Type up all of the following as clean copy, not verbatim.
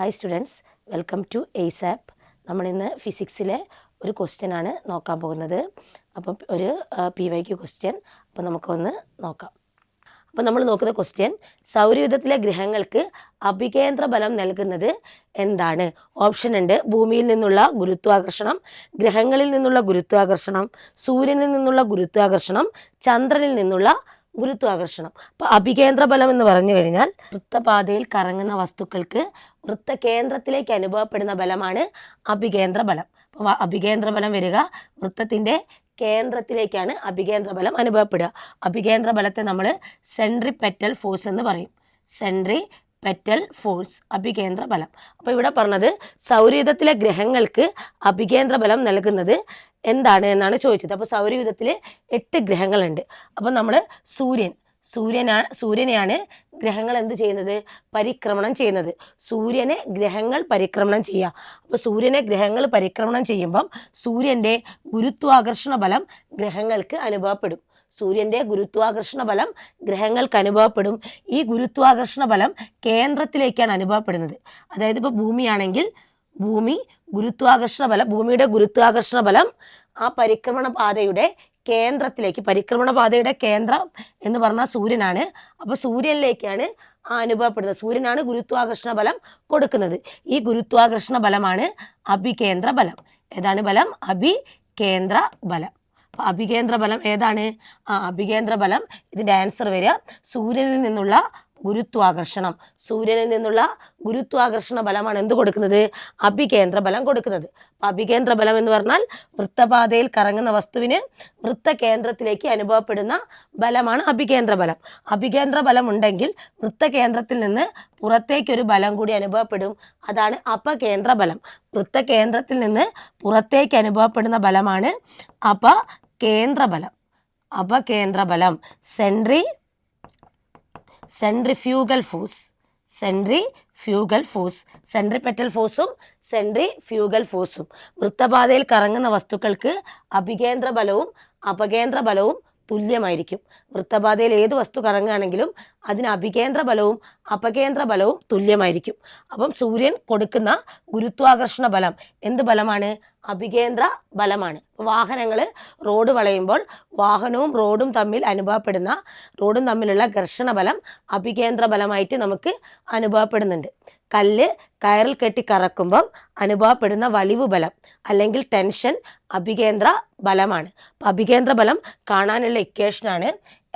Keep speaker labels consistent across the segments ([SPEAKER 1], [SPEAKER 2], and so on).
[SPEAKER 1] Hi students, welcome to ASAP. നമ്മളിന്ന് ഫിസിക്സിലെ ഒരു question ആണ് നോക്കാൻ പോകുന്നത്. അപ്പം ഒരു PYQ ക്വസ്റ്റ്യൻ. അപ്പോൾ നമുക്കൊന്ന് നോക്കാം. അപ്പോൾ നമ്മൾ നോക്കുന്ന ക്വസ്റ്റ്യൻ, സൗരയൂഥത്തിലെ ഗ്രഹങ്ങൾക്ക് അഭികേന്ദ്ര ബലം നൽകുന്നത് എന്താണ്? ഓപ്ഷൻ ഉണ്ട്. ഭൂമിയിൽ നിന്നുള്ള ഗുരുത്വാകർഷണം, ഗ്രഹങ്ങളിൽ നിന്നുള്ള ഗുരുത്വാകർഷണം, സൂര്യനിൽ നിന്നുള്ള ഗുരുത്വാകർഷണം, ചന്ദ്രനിൽ നിന്നുള്ള ഗുരുത്വാകർഷണം. അപ്പോൾ അഭികേന്ദ്ര ബലം എന്ന് പറഞ്ഞു കഴിഞ്ഞാൽ വൃത്തപാതയിൽ കറങ്ങുന്ന വസ്തുക്കൾക്ക് വൃത്തകേന്ദ്രത്തിലേക്ക് അനുഭവപ്പെടുന്ന ബലമാണ് അഭികേന്ദ്ര ബലം. അപ്പോൾ അഭികേന്ദ്ര ബലം വരിക വൃത്തത്തിൻ്റെ കേന്ദ്രത്തിലേക്കാണ് അഭികേന്ദ്ര ബലം അനുഭവപ്പെടുക. അഭികേന്ദ്ര ബലത്തെ നമ്മൾ സെൻട്രിപെറ്റൽ ഫോഴ്സ് എന്ന് പറയും. സെൻട്രിപെറ്റൽ ഫോഴ്സ്, അഭികേന്ദ്ര ബലം. അപ്പോൾ ഇവിടെ പറഞ്ഞത് സൗരയൂഥത്തിലെ ഗ്രഹങ്ങൾക്ക് അഭികേന്ദ്ര ബലം നൽകുന്നത് എന്താണ് എന്നാണ് ചോദിച്ചത്. അപ്പോൾ സൗരയൂഥത്തിൽ 8 ഗ്രഹങ്ങളുണ്ട്. അപ്പോൾ നമ്മൾ സൂര്യനെയാണ് ഗ്രഹങ്ങൾ എന്ത് ചെയ്യുന്നത്? പരിക്രമണം ചെയ്യുന്നത്. സൂര്യനെ ഗ്രഹങ്ങൾ പരിക്രമണം ചെയ്യുക. അപ്പോൾ സൂര്യനെ ഗ്രഹങ്ങൾ പരിക്രമണം ചെയ്യുമ്പം സൂര്യൻ്റെ ഗുരുത്വാകർഷണ ബലം ഗ്രഹങ്ങൾക്ക് അനുഭവപ്പെടും. സൂര്യൻ്റെ ഗുരുത്വാകർഷണ ബലം ഗ്രഹങ്ങൾക്ക് അനുഭവപ്പെടും. ഈ ഗുരുത്വാകർഷണ ബലം കേന്ദ്രത്തിലേക്കാണ് അനുഭവപ്പെടുന്നത്. അതായത് ഇപ്പോൾ ഭൂമിയാണെങ്കിൽ ഭൂമിയുടെ ഗുരുത്വാകർഷണ ബലം ആ പരിക്രമണ പാതയുടെ കേന്ദ്രത്തിലേക്ക്, പരിക്രമണ പാതയുടെ കേന്ദ്രം എന്ന് പറഞ്ഞാൽ സൂര്യനാണ്. അപ്പോൾ സൂര്യനിലേക്കാണ് അനുഭവപ്പെടുന്നത്. സൂര്യനാണ് ഗുരുത്വാകർഷണ ബലം കൊടുക്കുന്നത്. ഈ ഗുരുത്വാകർഷണ ബലമാണ് അഭികേന്ദ്ര ബലം. ഏതാണ് ബലം? അഭികേന്ദ്ര ബലം. അപ്പോൾ അഭികേന്ദ്ര ബലം ഏതാണ്? അഭികേന്ദ്ര ബലം, ഇതിൻ്റെ ആൻസർ വരിക സൂര്യനിൽ നിന്നുള്ള ഗുരുത്വാകർഷണം. സൂര്യനിൽ നിന്നുള്ള ഗുരുത്വാകർഷണ ബലമാണ് എന്ത് കൊടുക്കുന്നത്? അഭികേന്ദ്ര ബലം കൊടുക്കുന്നത്. അപ്പം അഭികേന്ദ്ര ബലം എന്ന് പറഞ്ഞാൽ വൃത്തപാതയിൽ കറങ്ങുന്ന വസ്തുവിന് വൃത്തകേന്ദ്രത്തിലേക്ക് അനുഭവപ്പെടുന്ന ബലമാണ് അഭികേന്ദ്ര ബലം. അഭികേന്ദ്ര ബലം ഉണ്ടെങ്കിൽ വൃത്തകേന്ദ്രത്തിൽ നിന്ന് പുറത്തേക്കൊരു ബലം കൂടി അനുഭവപ്പെടും. അതാണ് അപകേന്ദ്ര ബലം. വൃത്തകേന്ദ്രത്തിൽ നിന്ന് പുറത്തേക്ക് അനുഭവപ്പെടുന്ന ബലമാണ് അപകേന്ദ്ര ബലം. അപകേന്ദ്ര ബലം സെൻട്രിഫ്യൂഗൽ ഫോഴ്സ്. സെൻട്രിപെറ്റൽ ഫോഴ്സും സെൻട്രിഫ്യൂഗൽ ഫോഴ്സും. വൃത്തപാതയിൽ കറങ്ങുന്ന വസ്തുക്കൾക്ക് അഭികേന്ദ്ര ബലവും അപകേന്ദ്ര ബലവും തുല്യമായിരിക്കും. വൃത്തപാതയിൽ ഏത് വസ്തു കറങ്ങുകയാണെങ്കിലും അതിന് അഭികേന്ദ്ര ബലവും അപകേന്ദ്ര ബലവും തുല്യമായിരിക്കും. അപ്പം സൂര്യൻ കൊടുക്കുന്ന ഗുരുത്വാകർഷണ ബലം എന്ത് ബലമാണ്? അഭികേന്ദ്ര ബലമാണ്. വാഹനങ്ങൾ റോഡ് വളയുമ്പോൾ വാഹനവും റോഡും തമ്മിലുള്ള ഘർഷണ ബലം അഭികേന്ദ്ര ബലമായിട്ട് നമുക്ക് അനുഭവപ്പെടുന്നുണ്ട്. കല്ല് കയറിൽ കെട്ടി കറക്കുമ്പം അനുഭവപ്പെടുന്ന വലിവ് ബലം അല്ലെങ്കിൽ ടെൻഷൻ അഭികേന്ദ്ര ബലമാണ്. അപ്പം അഭികേന്ദ്ര ബലം കാണാനുള്ള ഇക്വേഷനാണ്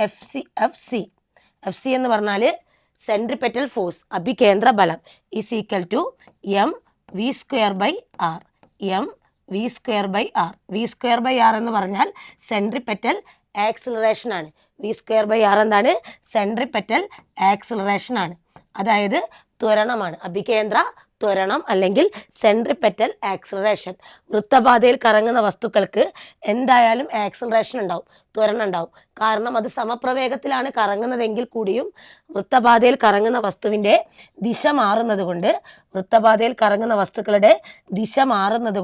[SPEAKER 1] എഫ് സി എന്ന് പറഞ്ഞാൽ സെൻട്രിപെറ്റൽ ഫോഴ്സ്, അഭികേന്ദ്ര ബലം is equal to mv²/r. v²/r എന്ന് പറഞ്ഞാൽ സെൻട്രിപെറ്റൽ ആക്സിലറേഷൻ ആണ്. v²/r എന്താണ്? സെൻട്രിപെറ്റൽ ആക്സിലറേഷൻ ആണ്. അതായത് ത്വരണമാണ്. അഭികേന്ദ്ര ത്വരണം അല്ലെങ്കിൽ സെൻട്രിപെറ്റൽ ആക്സിലറേഷൻ. വൃത്തപാതയിൽ കറങ്ങുന്ന വസ്തുക്കൾക്ക് എന്തായാലും ആക്സിലറേഷൻ ഉണ്ടാവും, ത്വരണം ഉണ്ടാവും. കാരണം അത് സമപ്രവേഗത്തിലാണ് കറങ്ങുന്നതെങ്കിൽ കൂടിയും വൃത്തപാതയിൽ കറങ്ങുന്ന വസ്തുവിൻ്റെ ദിശ മാറുന്നത്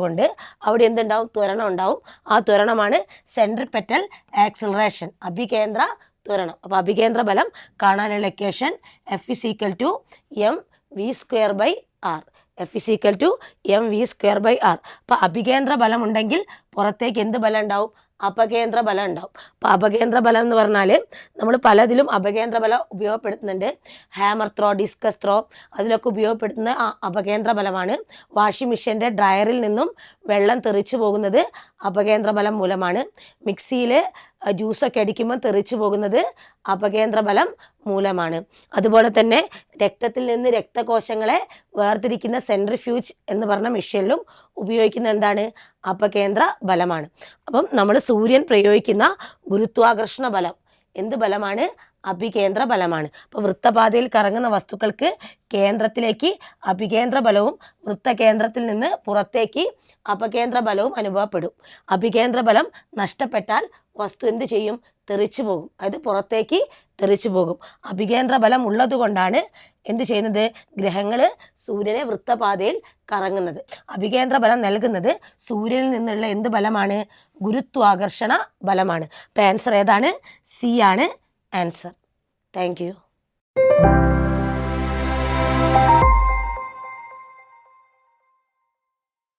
[SPEAKER 1] കൊണ്ട് അവിടെ എന്തുണ്ടാവും? ത്വരണം ഉണ്ടാവും. ആ ത്വരണമാണ് സെൻട്രിപെറ്റൽ ആക്സിലറേഷൻ, അഭികേന്ദ്ര ത്വരണം. അപ്പോൾ അഭികേന്ദ്ര ബലം കാണാനുള്ള ഇക്വേഷൻ F = mv²/r. അപ്പോൾ അഭികേന്ദ്ര ബലം ഉണ്ടെങ്കിൽ പുറത്തേക്ക് എന്ത് ബലം ഉണ്ടാവും? അപകേന്ദ്ര ബലം ഉണ്ടാവും. അപ്പോൾ അപകേന്ദ്ര ബലം എന്ന് പറഞ്ഞാൽ നമ്മൾ പലതിലും അപകേന്ദ്ര ബലം ഉപയോഗപ്പെടുത്തുന്നുണ്ട്. ഹാമർ ത്രോ, ഡിസ്കസ് ത്രോ, അതിലൊക്കെ ഉപയോഗപ്പെടുത്തുന്ന അപകേന്ദ്ര ബലമാണ്. വാഷിംഗ് മെഷീൻ്റെ ഡ്രയറിൽ നിന്നും വെള്ളം തെറിച്ചു പോകുന്നത് അപകേന്ദ്ര ബലം മൂലമാണ്. മിക്സിയിൽ ജ്യൂസൊക്കെ അടിക്കുമ്പോൾ തെറിച്ചു പോകുന്നത് അപകേന്ദ്ര ബലം മൂലമാണ്. അതുപോലെ തന്നെ രക്തത്തിൽ നിന്ന് രക്തകോശങ്ങളെ വേർതിരിക്കുന്ന സെൻട്രിഫ്യൂജ് എന്ന് പറഞ്ഞ മെഷീനിലും ഉപയോഗിക്കുന്ന എന്താണ്? അപകേന്ദ്ര ബലമാണ്. അപ്പം നമ്മൾ സൂര്യൻ പ്രയോഗിക്കുന്ന ഗുരുത്വാകർഷണ ബലം എന്ത് ബലമാണ്? അഭികേന്ദ്ര ബലമാണ്. അപ്പോൾ വൃത്തപാതയിൽ കറങ്ങുന്ന വസ്തുക്കൾക്ക് കേന്ദ്രത്തിലേക്ക് അഭികേന്ദ്ര ബലവും വൃത്തകേന്ദ്രത്തിൽ നിന്ന് പുറത്തേക്ക് അപകേന്ദ്ര ബലവും അനുഭവപ്പെടും. അഭികേന്ദ്ര ബലം നഷ്ടപ്പെട്ടാൽ വസ്തു എന്ത് ചെയ്യും? തെറിച്ചു പോകും. അതായത് പുറത്തേക്ക് തെറിച്ചു പോകും. അഭികേന്ദ്ര ബലം ഉള്ളത് കൊണ്ടാണ് എന്ത് ചെയ്യുന്നത്? ഗ്രഹങ്ങൾ സൂര്യനെ വൃത്തപാതയിൽ കറങ്ങുന്നത്. അഭികേന്ദ്ര ബലം നൽകുന്നത് സൂര്യനിൽ നിന്നുള്ള എന്ത് ബലമാണ്? ഗുരുത്വാകർഷണ ബലമാണ്. അപ്പോൾ ആൻസർ ഏതാണ്? സി ആണ് ആൻസർ. Thank you.